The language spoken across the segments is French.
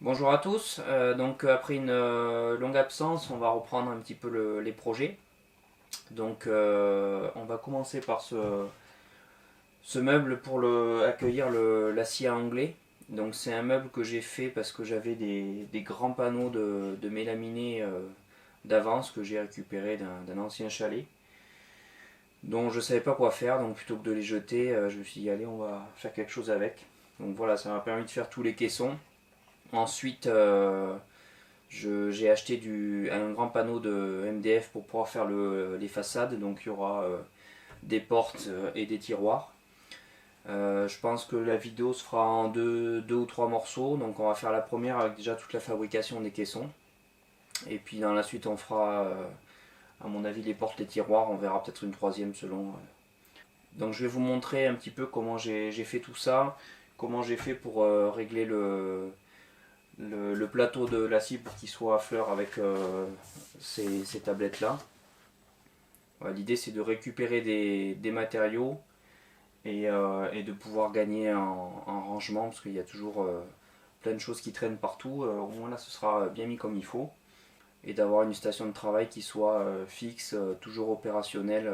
Bonjour à tous, donc après une longue absence, on va reprendre un petit peu les projets. Donc on va commencer par ce meuble pour accueillir la scie à anglais. Donc c'est un meuble que j'ai fait parce que j'avais des grands panneaux de mélaminé d'avance que j'ai récupéré d'un ancien chalet. Donc je ne savais pas quoi faire, donc plutôt que de les jeter, je me suis dit allez on va faire quelque chose avec. Donc voilà, ça m'a permis de faire tous les caissons. Ensuite, j'ai acheté un grand panneau de MDF pour pouvoir faire les façades. Donc il y aura des portes et des tiroirs. Je pense que la vidéo se fera en deux ou trois morceaux. Donc on va faire la première avec déjà toute la fabrication des caissons. Et puis dans la suite on fera à mon avis les portes, les tiroirs. On verra peut-être une troisième selon. Donc je vais vous montrer un petit peu comment j'ai fait tout ça. Comment j'ai fait pour régler le plateau de la scie pour qu'il soit à fleur avec ces tablettes là. Voilà, l'idée c'est de récupérer des matériaux et de pouvoir gagner en rangement parce qu'il y a toujours plein de choses qui traînent partout. Au moins là ce sera bien mis comme il faut et d'avoir une station de travail qui soit fixe, toujours opérationnelle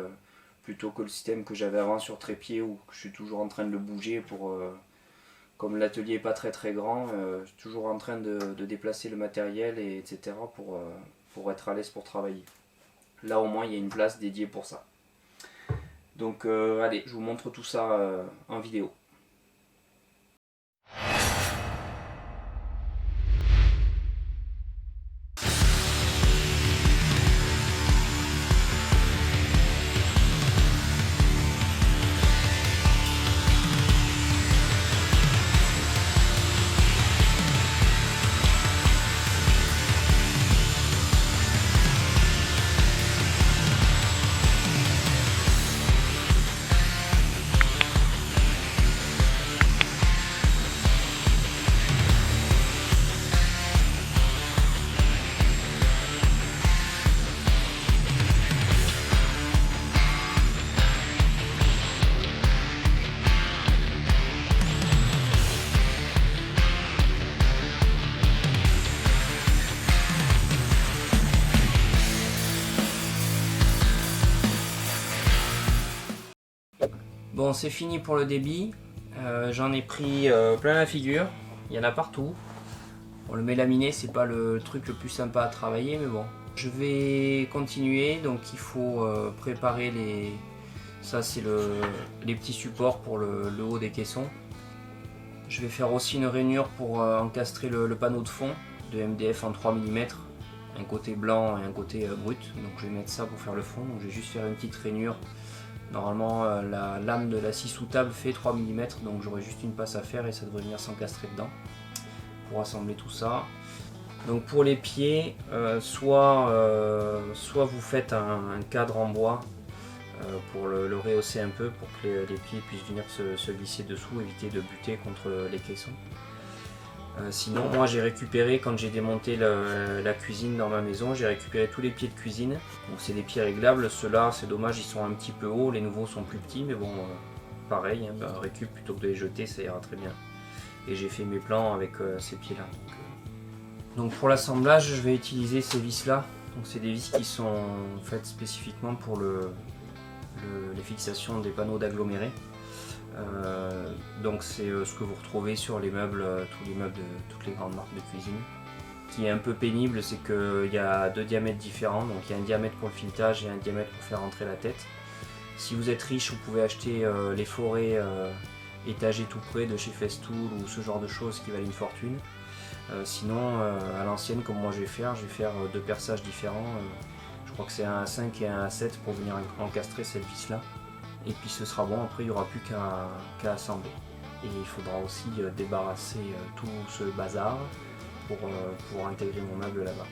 plutôt que le système que j'avais avant sur trépied où je suis toujours en train de le bouger pour comme l'atelier n'est pas très grand, je suis toujours en train de déplacer le matériel, etc. Pour être à l'aise pour travailler. Là au moins il y a une place dédiée pour ça. Donc allez, je vous montre tout ça en vidéo. Bon, c'est fini pour le débit. J'en ai pris plein la figure. Il y en a partout. Bon, le mélaminé, c'est pas le truc le plus sympa à travailler, mais bon. Je vais continuer. Donc, il faut préparer les. Ça, c'est les petits supports pour le haut des caissons. Je vais faire aussi une rainure pour encastrer le panneau de fond de MDF en 3 mm. Un côté blanc et un côté brut. Donc, je vais mettre ça pour faire le fond. Donc, je vais juste faire une petite rainure. Normalement la lame de la scie sous table fait 3 mm, donc j'aurai juste une passe à faire et ça devrait venir s'encastrer dedans pour assembler tout ça. Donc pour les pieds, soit vous faites un cadre en bois pour le rehausser un peu pour que les pieds puissent venir se glisser dessous, éviter de buter contre les caissons. Sinon, moi j'ai récupéré, quand j'ai démonté la cuisine dans ma maison, j'ai récupéré tous les pieds de cuisine. Donc c'est des pieds réglables, ceux-là c'est dommage, ils sont un petit peu hauts, les nouveaux sont plus petits, mais bon, pareil, hein, récup plutôt que de les jeter, ça ira très bien. Et j'ai fait mes plans avec ces pieds-là. Donc pour l'assemblage, je vais utiliser ces vis-là. Donc c'est des vis qui sont faites spécifiquement pour les fixations des panneaux d'agglomérés. Donc c'est ce que vous retrouvez sur les meubles, tous les meubles de toutes les grandes marques de cuisine. Ce qui est un peu pénible, c'est qu'il y a deux diamètres différents, donc il y a un diamètre pour le filetage et un diamètre pour faire entrer la tête. Si vous êtes riche, vous pouvez acheter les forêts étagées tout près de chez Festool ou ce genre de choses qui valent une fortune. Sinon, à l'ancienne, comme moi je vais faire deux perçages différents. Je crois que c'est un A5 et un A7 pour venir encastrer cette vis là. Et puis ce sera bon, après il n'y aura plus qu'à assembler. Et il faudra aussi débarrasser tout ce bazar pour intégrer mon meuble là-bas.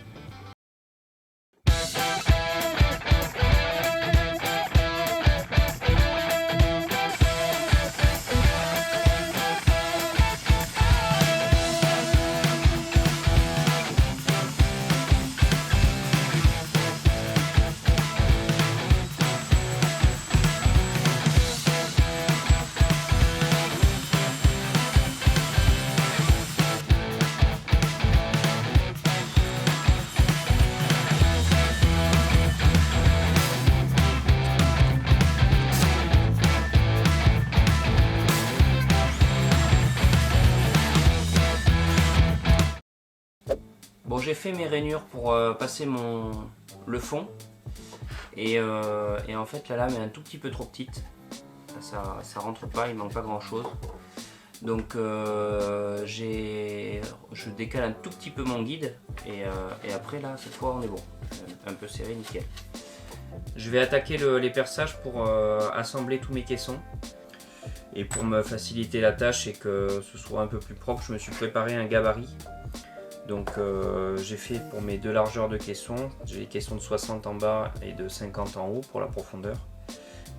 Bon, j'ai fait mes rainures pour passer le fond. Et en fait la lame est un tout petit peu trop petite. Ça rentre pas, il manque pas grand chose. Donc je décale un tout petit peu mon guide. Et après là, cette fois on est bon. Un peu serré, nickel. Je vais attaquer les perçages pour assembler tous mes caissons. Et pour me faciliter la tâche et que ce soit un peu plus propre, je me suis préparé un gabarit. Donc j'ai fait pour mes deux largeurs de caissons, j'ai les caissons de 60 en bas et de 50 en haut pour la profondeur.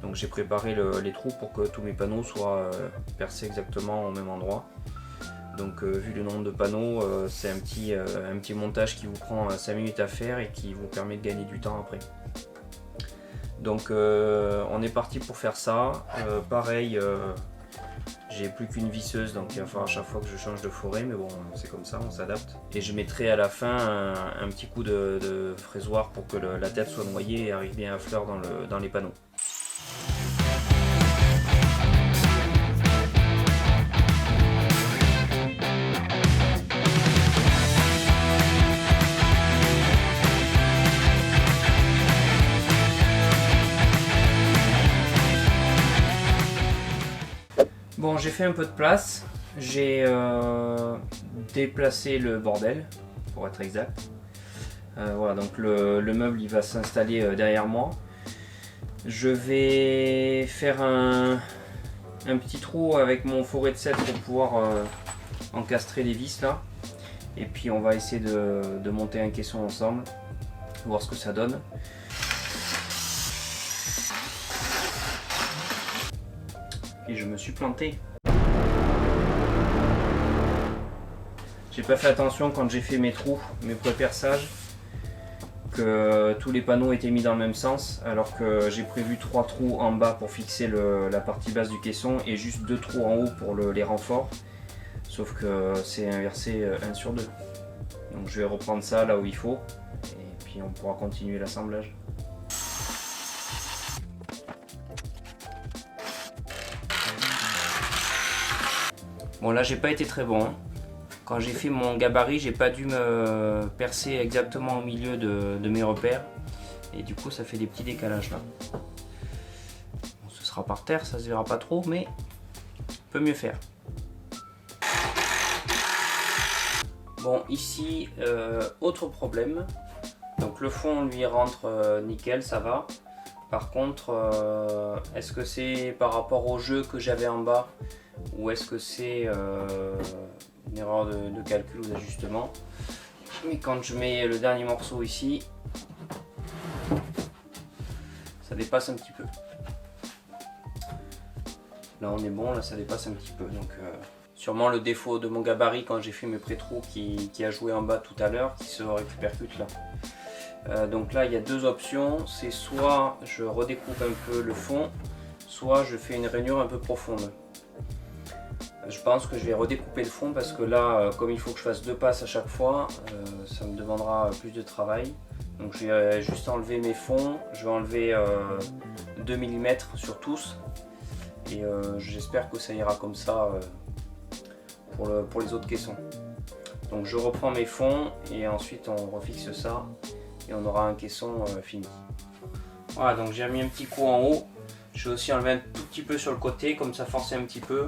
Donc j'ai préparé les trous pour que tous mes panneaux soient percés exactement au même endroit. Donc vu le nombre de panneaux, c'est un petit montage qui vous prend 5 minutes à faire et qui vous permet de gagner du temps après. Donc on est parti pour faire ça. Pareil, j'ai plus qu'une visseuse, donc il va falloir à chaque fois que je change de forêt, mais bon, c'est comme ça, on s'adapte. Et je mettrai à la fin un petit coup de fraisoir pour que la tête soit noyée et arrive bien à fleur dans les panneaux. Bon, j'ai fait un peu de place, j'ai déplacé le bordel, pour être exact. Voilà, donc le meuble il va s'installer derrière moi. Je vais faire un petit trou avec mon forêt de 7 pour pouvoir encastrer les vis là. Et puis on va essayer de monter un caisson ensemble, voir ce que ça donne. Et je me suis planté. J'ai pas fait attention quand j'ai fait mes trous, mes pré-perçages, que tous les panneaux étaient mis dans le même sens, alors que j'ai prévu 3 trous en bas pour fixer la partie basse du caisson et juste 2 trous en haut pour les renforts. Sauf que c'est inversé 1 sur 2. Donc je vais reprendre ça là où il faut et puis on pourra continuer l'assemblage. Bon, là j'ai pas été très bon, hein. Quand j'ai fait mon gabarit, j'ai pas dû me percer exactement au milieu de mes repères et du coup ça fait des petits décalages là. Bon, ce sera par terre, ça se verra pas trop, mais on peut mieux faire. Bon, ici autre problème, donc le fond lui rentre nickel, ça va. Par contre, est-ce que c'est par rapport au jeu que j'avais en bas ou est-ce que c'est une erreur de calcul ou d'ajustement? Mais quand je mets le dernier morceau ici, ça dépasse un petit peu. Là on est bon, là ça dépasse un petit peu. Donc sûrement le défaut de mon gabarit quand j'ai fait mes pré-trous qui a joué en bas tout à l'heure, qui se répercute là. Donc là il y a deux options, c'est soit je redécoupe un peu le fond, soit je fais une rainure un peu profonde. Je pense que je vais redécouper le fond parce que là, comme il faut que je fasse 2 passes à chaque fois, ça me demandera plus de travail. Donc je vais juste enlever mes fonds, je vais enlever 2 mm sur tous et j'espère que ça ira comme ça pour les autres caissons. Donc je reprends mes fonds et ensuite on refixe ça et on aura un caisson fini. Voilà, donc j'ai mis un petit coup en haut, je vais aussi enlever un tout petit peu sur le côté, comme ça forcer un petit peu.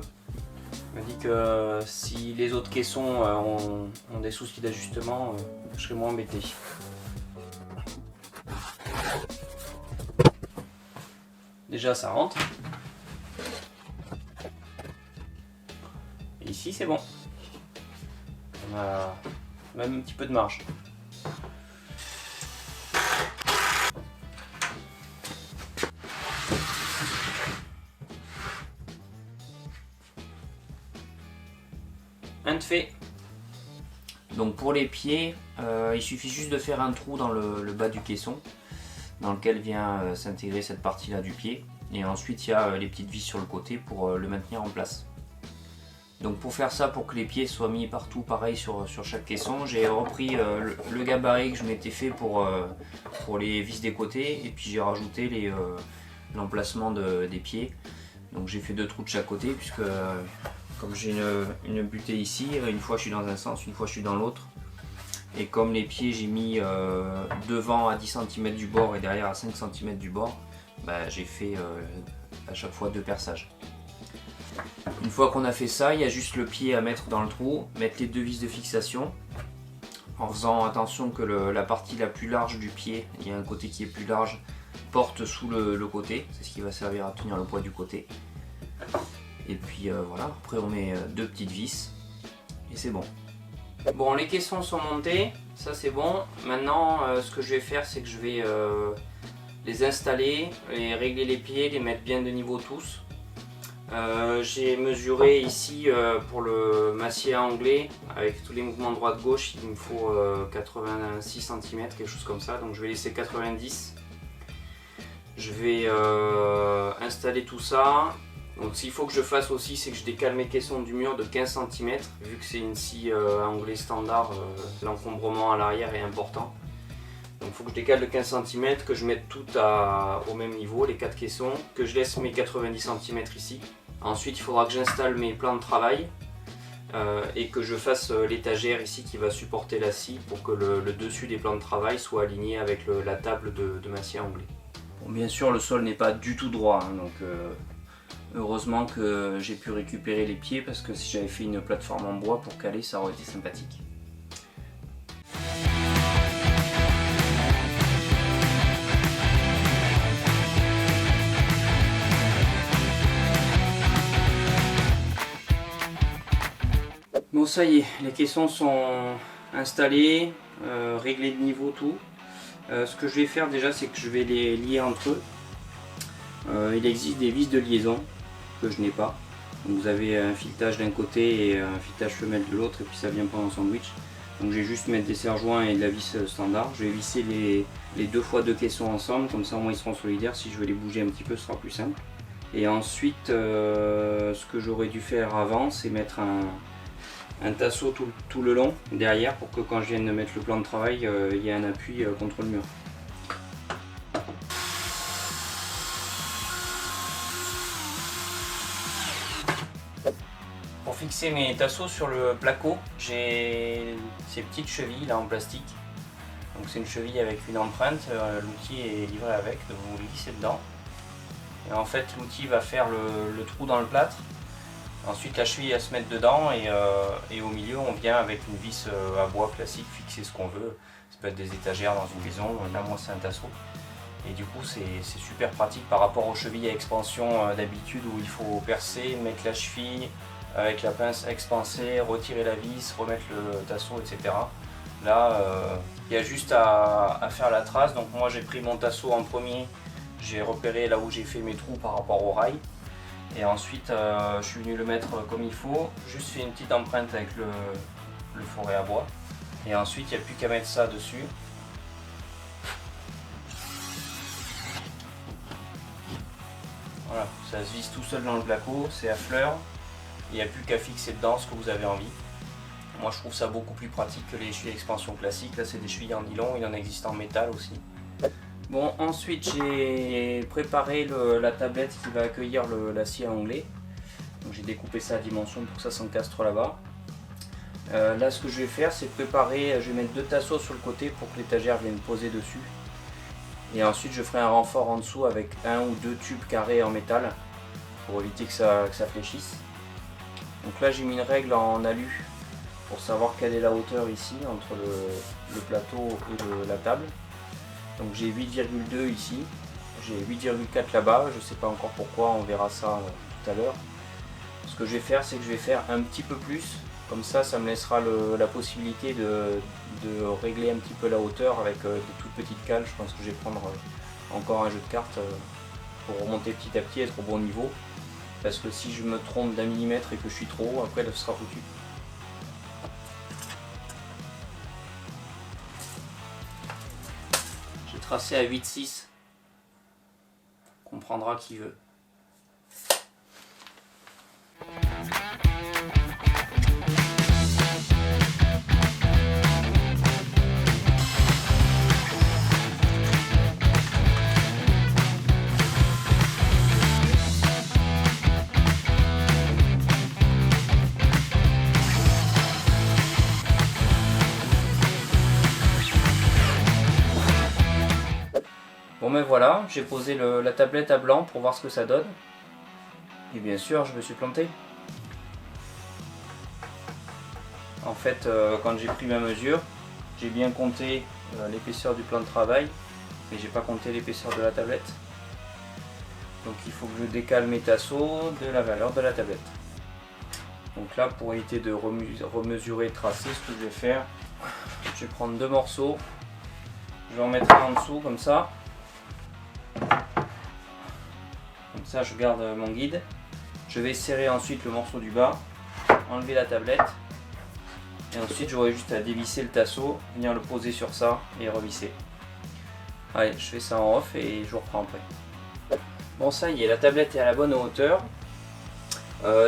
Je me dis que si les autres caissons ont des soucis d'ajustement, je serai moins embêté. Déjà ça rentre. Et ici c'est bon. On a même un petit peu de marge. Un de fait. Donc pour les pieds, il suffit juste de faire un trou dans le bas du caisson dans lequel vient s'intégrer cette partie là du pied, et ensuite il y a les petites vis sur le côté pour le maintenir en place. Donc pour faire ça, pour que les pieds soient mis partout pareil sur chaque caisson, j'ai repris le gabarit que je m'étais fait pour les vis des côtés, et puis j'ai rajouté l'emplacement des pieds. Donc j'ai fait 2 trous de chaque côté puisque comme j'ai une butée ici, une fois je suis dans un sens, une fois je suis dans l'autre. Et comme les pieds j'ai mis devant à 10 cm du bord et derrière à 5 cm du bord, bah, j'ai fait à chaque fois 2 perçages. Une fois qu'on a fait ça, il y a juste le pied à mettre dans le trou, mettre les 2 vis de fixation en faisant attention que la partie la plus large du pied, il y a un côté qui est plus large, porte sous le côté, c'est ce qui va servir à tenir le poids du côté. Et puis voilà, après on met 2 petites vis et c'est bon. Bon, les caissons sont montés, ça c'est bon. Maintenant ce que je vais faire, c'est que je vais les installer, et régler les pieds, les mettre bien de niveau tous. J'ai mesuré ici pour le massier anglais avec tous les mouvements droite-gauche, il me faut 86 cm, quelque chose comme ça, donc je vais laisser 90. Je vais installer tout ça. Donc s'il faut que je fasse aussi, c'est que je décale mes caissons du mur de 15 cm, vu que c'est une scie anglais standard, l'encombrement à l'arrière est important. Donc il faut que je décale de 15 cm, que je mette tout au même niveau, les 4 caissons, que je laisse mes 90 cm ici. Ensuite il faudra que j'installe mes plans de travail et que je fasse l'étagère ici qui va supporter la scie pour que le dessus des plans de travail soit aligné avec la table de massier anglais. Bon, bien sûr le sol n'est pas du tout droit, hein, donc heureusement que j'ai pu récupérer les pieds parce que si j'avais fait une plateforme en bois pour caler, ça aurait été sympathique. Bon, ça y est, les caissons sont installés, réglés de niveau, tout. Ce que je vais faire déjà, c'est que je vais les lier entre eux. Il existe des vis de liaison que je n'ai pas. Donc vous avez un filetage d'un côté et un filetage femelle de l'autre, et puis ça vient pas en sandwich. Donc je vais juste mettre des serre-joints et de la vis standard. Je vais visser les 2 fois 2 caissons ensemble, comme ça au moins ils seront solidaires. Si je veux les bouger un petit peu, ce sera plus simple. Et ensuite, ce que j'aurais dû faire avant, c'est mettre un tasseau tout le long derrière pour que quand je vienne de mettre le plan de travail, il y ait un appui contre le mur. Pour fixer mes tasseaux sur le placo, j'ai ces petites chevilles là en plastique. Donc c'est une cheville avec une empreinte, l'outil est livré avec, donc vous le glissez dedans. Et en fait l'outil va faire le trou dans le plâtre. Ensuite la cheville va se mettre dedans et au milieu on vient avec une vis à bois classique, fixer ce qu'on veut. Ça peut être des étagères dans une maison, là moi c'est un tasseau. Et du coup c'est super pratique par rapport aux chevilles à expansion d'habitude où il faut percer, mettre la cheville avec la pince expanser, retirer la vis, remettre le tasseau, etc. Là il y a juste à faire la trace. Donc moi j'ai pris mon tasseau en premier, j'ai repéré là où j'ai fait mes trous par rapport au rail. Et ensuite je suis venu le mettre comme il faut, juste fait une petite empreinte avec le fourré à bois. Et ensuite il n'y a plus qu'à mettre ça dessus. Voilà, ça se visse tout seul dans le placo, c'est à fleur. Il n'y a plus qu'à fixer dedans ce que vous avez envie. Moi je trouve ça beaucoup plus pratique que les chevilles expansion classiques. Là c'est des chevilles en nylon, il en existe en métal aussi. Bon, ensuite j'ai préparé la tablette qui va accueillir l'acier anglais. Donc j'ai découpé ça à dimension pour que ça s'encastre là-bas. Là ce que je vais faire, c'est préparer, je vais mettre 2 tasseaux sur le côté pour que l'étagère vienne poser dessus. Et ensuite je ferai un renfort en dessous avec 1 ou 2 tubes carrés en métal pour éviter que ça fléchisse. Donc là j'ai mis une règle en alu pour savoir quelle est la hauteur ici entre le plateau et la table. Donc j'ai 8,2 ici, j'ai 8,4 là-bas, je ne sais pas encore pourquoi, on verra ça tout à l'heure. Ce que je vais faire, c'est que je vais faire un petit peu plus, comme ça me laissera la possibilité de régler un petit peu la hauteur avec de toutes petites cales. Je pense que je vais prendre encore un jeu de cartes pour remonter petit à petit, être au bon niveau. Parce que si je me trompe d'1 millimètre et que je suis trop haut, après elle sera foutue. J'ai tracé à 8,6. Comprendra qui veut. me voilà, j'ai posé la tablette à blanc pour voir ce que ça donne. Et bien sûr, je me suis planté. En fait, quand j'ai pris ma mesure, j'ai bien compté l'épaisseur du plan de travail, mais j'ai pas compté l'épaisseur de la tablette. Donc il faut que je décale mes tasseaux de la valeur de la tablette. Donc là, pour éviter de remesurer, tracer, ce que je vais faire, je vais prendre 2 morceaux, je vais en mettre un en dessous comme ça. Comme ça, je garde mon guide. Je vais serrer ensuite le morceau du bas, enlever la tablette. Et ensuite, j'aurai juste à dévisser le tasseau, venir le poser sur ça et revisser. Allez, je fais ça en off et je vous reprends après. Bon, ça y est, la tablette est à la bonne hauteur.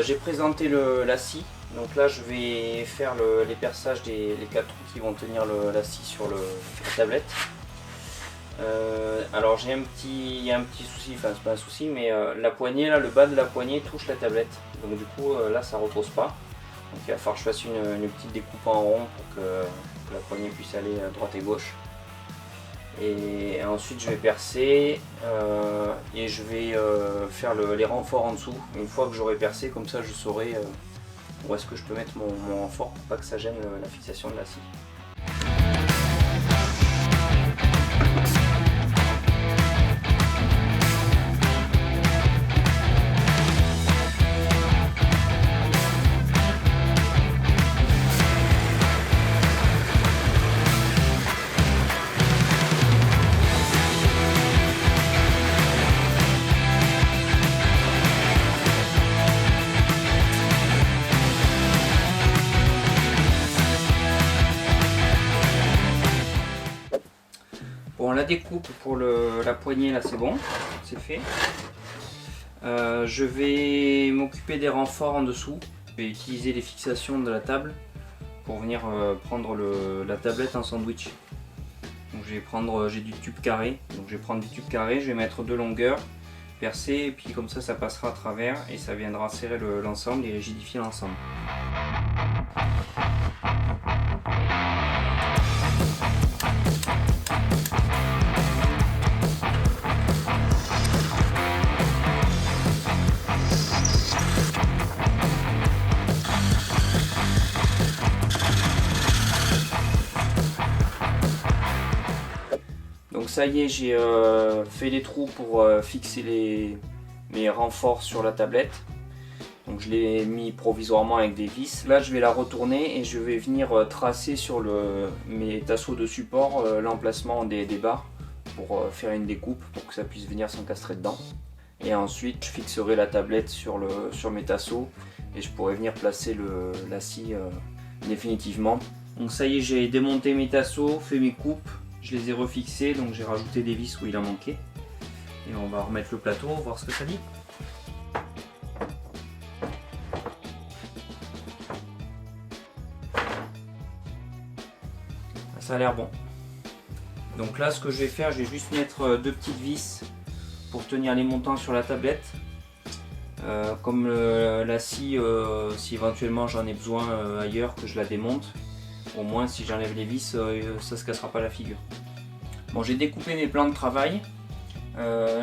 J'ai présenté la scie. Donc là, je vais faire les perçages les 4 trous qui vont tenir la scie sur la tablette. Alors j'ai un petit souci, enfin c'est pas un souci, mais la poignée, là, le bas de la poignée touche la tablette. Donc du coup, là, ça repose pas. Donc il va falloir que je fasse une petite découpe en rond pour que la poignée puisse aller à droite et gauche. Et ensuite je vais percer et je vais faire les renforts en dessous. Une fois que j'aurai percé, comme ça je saurai où est-ce que je peux mettre mon renfort pour pas que ça gêne la fixation de la scie. Bon, la découpe pour la poignée là c'est bon, c'est fait. Je vais m'occuper des renforts en dessous. Je vais utiliser les fixations de la table pour venir prendre la tablette en sandwich. Donc j'ai du tube carré, donc je vais prendre du tube carré, je vais mettre 2 longueurs, percer et puis comme ça passera à travers et ça viendra serrer l'ensemble et rigidifier l'ensemble. Donc ça y est, j'ai fait les trous pour fixer mes renforts sur la tablette. Donc je l'ai mis provisoirement avec des vis. Là je vais la retourner et je vais venir tracer sur mes tasseaux de support l'emplacement des barres pour faire une découpe pour que ça puisse venir s'encastrer dedans. Et ensuite je fixerai la tablette sur mes tasseaux et je pourrai venir placer la scie définitivement. Donc ça y est, j'ai démonté mes tasseaux, fait mes coupes. Je les ai refixés, donc j'ai rajouté des vis où il en manquait. Et on va remettre le plateau, voir ce que ça dit. Ça a l'air bon. Donc là, ce que je vais faire, je vais juste mettre 2 petites vis pour tenir les montants sur la tablette. Comme la scie, si éventuellement j'en ai besoin ailleurs, que je la démonte. Au moins si j'enlève les vis, ça se cassera pas la figure. Bon, j'ai découpé mes plans de travail.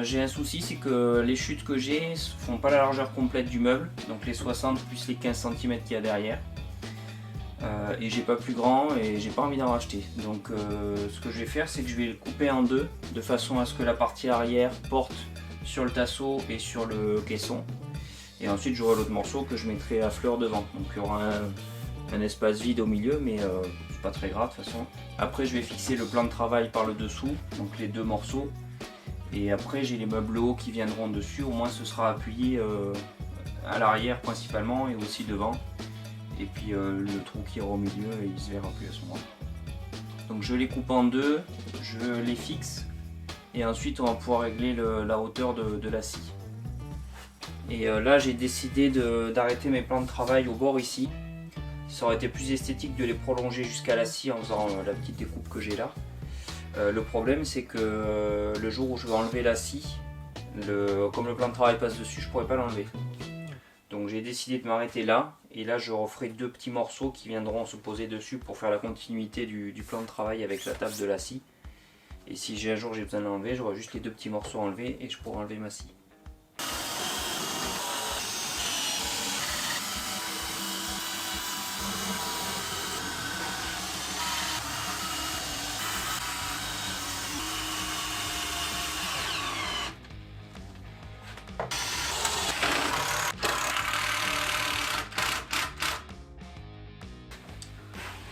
J'ai un souci, c'est que les chutes que j'ai ne font pas la largeur complète du meuble, donc les 60 plus les 15 cm qu'il y a derrière. Et j'ai pas plus grand et j'ai pas envie d'en racheter. Donc ce que je vais faire, c'est que je vais le couper en 2 de façon à ce que la partie arrière porte sur le tasseau et sur le caisson. Et ensuite j'aurai l'autre morceau que je mettrai à fleur devant. Donc il y aura un espace vide au milieu, mais c'est pas très grave de toute façon. Après je vais fixer le plan de travail par le dessous, donc les 2 morceaux. Et après j'ai les meubles hauts qui viendront dessus, au moins ce sera appuyé à l'arrière principalement et aussi devant. Et puis le trou qui est au milieu, il se verra plus à ce moment-là. Donc je les coupe en 2, je les fixe et ensuite on va pouvoir régler la hauteur de la scie. Et là j'ai décidé d'arrêter mes plans de travail au bord ici. Ça aurait été plus esthétique de les prolonger jusqu'à la scie en faisant la petite découpe que j'ai là. Le problème c'est que le jour où je vais enlever la scie, comme le plan de travail passe dessus, je ne pourrai pas l'enlever. Donc j'ai décidé de m'arrêter là, et là je referai 2 petits morceaux qui viendront se poser dessus pour faire la continuité du plan de travail avec la table de la scie. Et si un jour j'ai besoin de l'enlever, j'aurai juste les 2 petits morceaux à enlever et je pourrai enlever ma scie.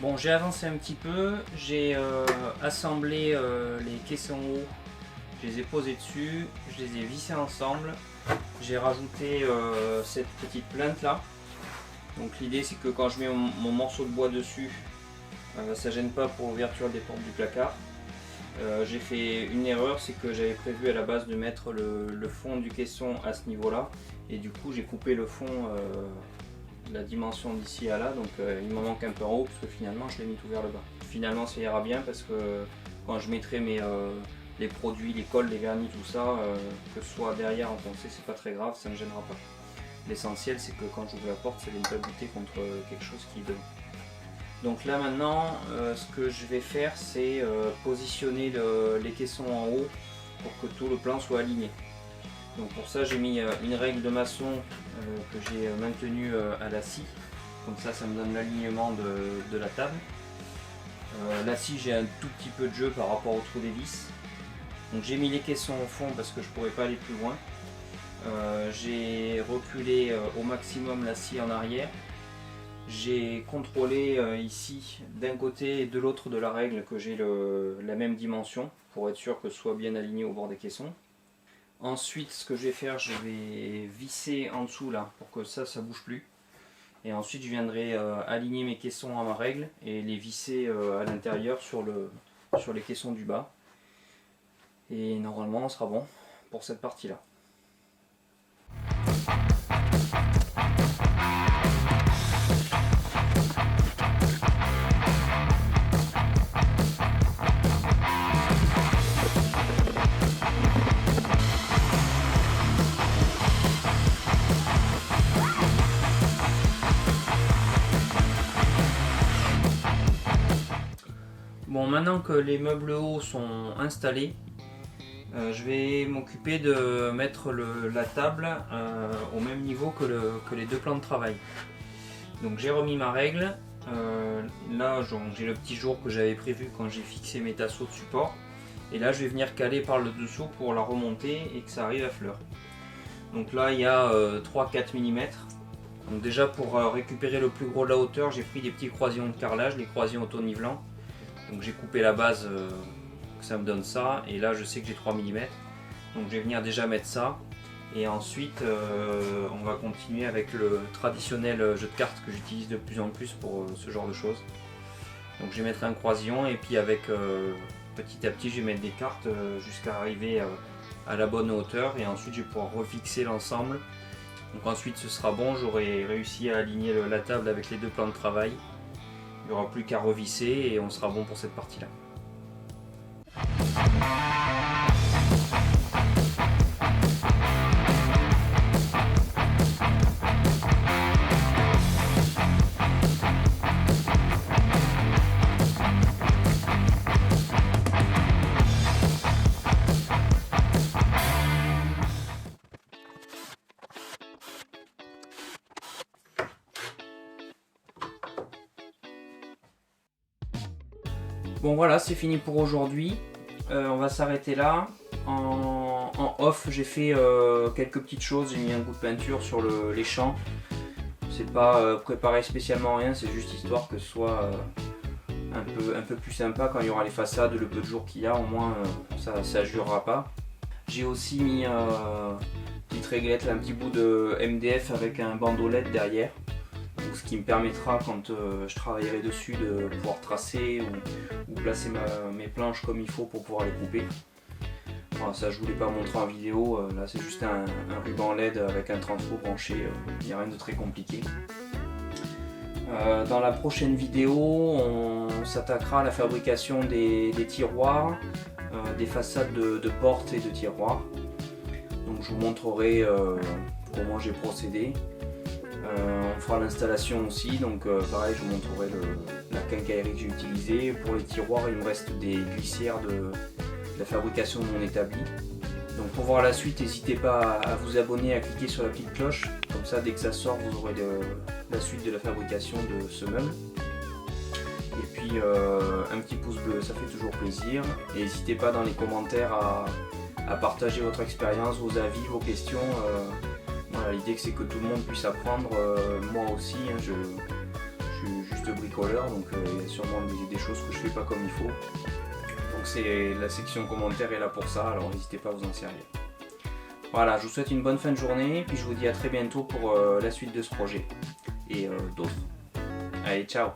Bon, j'ai avancé un petit peu, j'ai assemblé les caissons hauts, je les ai posés dessus, je les ai vissés ensemble, j'ai rajouté cette petite plinthe là. Donc l'idée c'est que quand je mets mon morceau de bois dessus, ça gêne pas pour l'ouverture des portes du placard. J'ai fait une erreur, c'est que j'avais prévu à la base de mettre le fond du caisson à ce niveau là, et du coup j'ai coupé le fond la dimension d'ici à là, donc il m'en manque un peu en haut parce que finalement je l'ai mis tout vers le bas. Finalement ça ira bien parce que quand je mettrai les produits, les colles, les vernis, tout ça, que ce soit derrière enfoncé, c'est pas très grave, ça ne me gênera pas. L'essentiel c'est que quand j'ouvre la porte, ça ne vienne pas buter contre quelque chose qui est devant. Donc là maintenant, ce que je vais faire c'est positionner les caissons en haut pour que tout le plan soit aligné. Donc pour ça j'ai mis une règle de maçon que j'ai maintenue à la scie, comme ça me donne l'alignement de la table. La scie, j'ai un tout petit peu de jeu par rapport au trou des vis. Donc j'ai mis les caissons au fond parce que je ne pourrais pas aller plus loin. J'ai reculé au maximum la scie en arrière. J'ai contrôlé ici d'un côté et de l'autre de la règle que j'ai la même dimension pour être sûr que ce soit bien aligné au bord des caissons. Ensuite, ce que je vais faire, je vais visser en dessous là pour que ça bouge plus. Et ensuite, je viendrai aligner mes caissons à ma règle et les visser à l'intérieur sur les caissons du bas. Et normalement, on sera bon pour cette partie-là. Bon, maintenant que les meubles hauts sont installés, je vais m'occuper de mettre la table au même niveau que les 2 plans de travail. Donc j'ai remis ma règle. Là j'ai le petit jour que j'avais prévu quand j'ai fixé mes tasseaux de support. Et là je vais venir caler par le dessous pour la remonter et que ça arrive à fleur. Donc là il y a 3-4 mm. Donc déjà pour récupérer le plus gros de la hauteur, j'ai pris des petits croisillons de carrelage, les croisillons auto-nivelants. Donc j'ai coupé la base, que ça me donne ça, et là je sais que j'ai 3 mm. Donc je vais venir déjà mettre ça, et ensuite on va continuer avec le traditionnel jeu de cartes que j'utilise de plus en plus pour ce genre de choses. Donc je vais mettre un croisillon, et puis avec petit à petit je vais mettre des cartes jusqu'à arriver à la bonne hauteur, et ensuite je vais pouvoir refixer l'ensemble. Donc ensuite ce sera bon, j'aurai réussi à aligner la table avec les 2 plans de travail. Il n'y aura plus qu'à revisser et on sera bon pour cette partie-là. Bon voilà, c'est fini pour aujourd'hui. On va s'arrêter là. En off, j'ai fait quelques petites choses. J'ai mis un coup de peinture sur les champs. C'est pas préparé spécialement rien, c'est juste histoire que ce soit un peu plus sympa quand il y aura les façades, le peu de jour qu'il y a, au moins ça jurera pas. J'ai aussi mis une petite réglette, un petit bout de MDF avec un bandeau LED derrière. Donc, ce qui me permettra quand je travaillerai dessus de pouvoir tracer ou placer mes planches comme il faut pour pouvoir les couper. Voilà, ça je voulais pas montrer en vidéo, là c'est juste un ruban LED avec un transfo branché, il n'y a rien de très compliqué. Dans la prochaine vidéo, on s'attaquera à la fabrication des tiroirs, des façades de portes et de tiroirs. Donc je vous montrerai comment j'ai procédé. On fera l'installation aussi, donc pareil je vous montrerai la quincaillerie que j'ai utilisée. Pour les tiroirs il me reste des glissières la fabrication de mon établi. Donc pour voir la suite, n'hésitez pas à vous abonner, à cliquer sur la petite cloche, comme ça dès que ça sort vous aurez la suite de la fabrication de ce meuble. Et puis un petit pouce bleu, ça fait toujours plaisir. Et n'hésitez pas dans les commentaires à partager votre expérience, vos avis, vos questions. Voilà, l'idée c'est que tout le monde puisse apprendre, moi aussi, hein, je suis juste bricoleur, donc il y a sûrement des choses que je fais pas comme il faut. Donc c'est la section commentaires est là pour ça, alors n'hésitez pas à vous en servir. Voilà, je vous souhaite une bonne fin de journée, puis je vous dis à très bientôt pour la suite de ce projet et d'autres. Allez, ciao!